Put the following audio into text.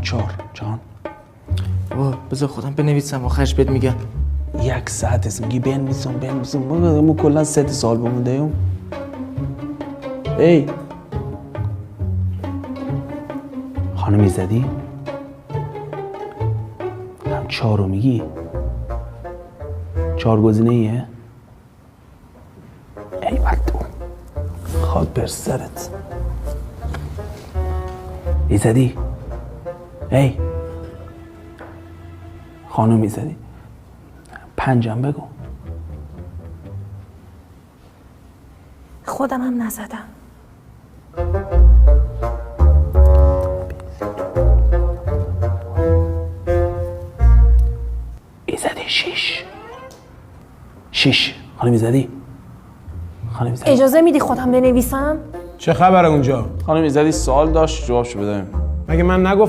4 جان. بذار خودم بنویسم آخرش بهت میگم. 1 ساعت است میگی بنویسم ما کلا 3 سال بمونده. ای خانم ایزدی هم 4 رو میگی؟ 4 گزینه ایه؟ ای بدو خاک بر سرت. ایزدی ای خانم ایزدی 5 بگو. خودم هم نزدم. ایزدی 6 خانم ایزدی. اجازه میدی خودم بنویسم؟ چه خبره اونجا؟ خانم ایزدی سوال داشت جوابشو بده. مگه من نگفتم